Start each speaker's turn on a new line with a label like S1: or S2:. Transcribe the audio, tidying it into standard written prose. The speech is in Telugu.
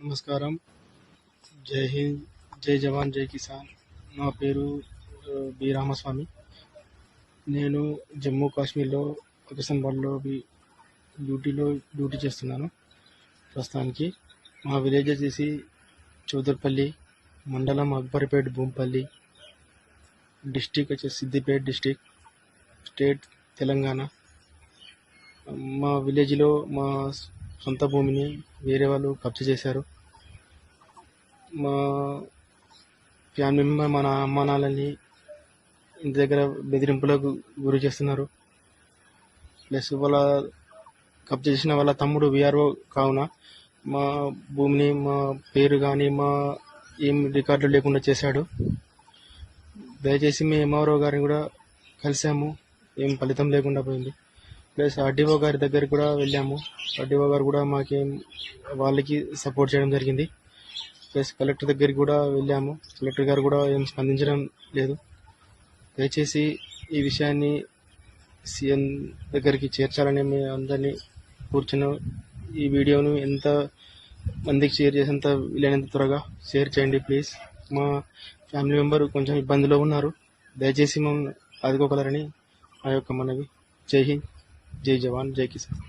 S1: నమస్కారం. జై హింద్, జై జవాన్, జై కిసాన్. నా పేరు బి రామస్వామి. నేను జమ్మూ కాశ్మీర్లో పాకిస్తాన్లో డ్యూటీ చేస్తున్నాను ప్రస్తుతానికి. మా విలేజ్ వచ్చేసి చౌదర్పల్లి, మండలం అక్బర్పేట్, భూంపల్లి, డిస్టిక్ వచ్చేసి సిద్దిపేట్ డిస్టిక్, స్టేట్ తెలంగాణ. మా విలేజ్లో మా సొంత భూమిని వేరే వాళ్ళు కబ్జా చేశారు. మా ఫ్యామిలీ మెంబర్ మన అమ్మ నాన్నని ఇంటి దగ్గర బెదిరింపులకు గురి చేస్తున్నారు. ప్లస్ వాళ్ళ కబ్జా చేసిన వాళ్ళ తమ్ముడు విఆర్ఓ కావున మా భూమిని, మా పేరు కానీ మా ఏం రికార్డులు లేకుండా చేశాడు. దయచేసి మేము ఎంఆర్ఓ గారిని కూడా కలిసాము, ఏం ఫలితం లేకుండా పోయింది. ప్లస్ ఆర్డీఓ గారి దగ్గరికి కూడా వెళ్ళాము. ఆర్డీఓ గారు కూడా వాళ్ళకి సపోర్ట్ చేయడం జరిగింది. ప్లస్ కలెక్టర్ దగ్గరికి కూడా వెళ్ళాము. కలెక్టర్ గారు కూడా ఏం స్పందించడం లేదు. దయచేసి ఈ విషయాన్ని సీఎం దగ్గరికి చేర్చాలని మేము అందరినీ కూర్చున్నాం. ఈ వీడియోను ఎంత మందికి షేర్ చేసేంత వీలైనంత త్వరగా షేర్ చేయండి ప్లీజ్. మా ఫ్యామిలీ మెంబర్ కొంచెం ఇబ్బందిలో ఉన్నారు. దయచేసి మమ్మల్ని ఆదుకోగలరని మా యొక్క మనవి. జై హింద్, జై జవాన్, జై కిసాన్.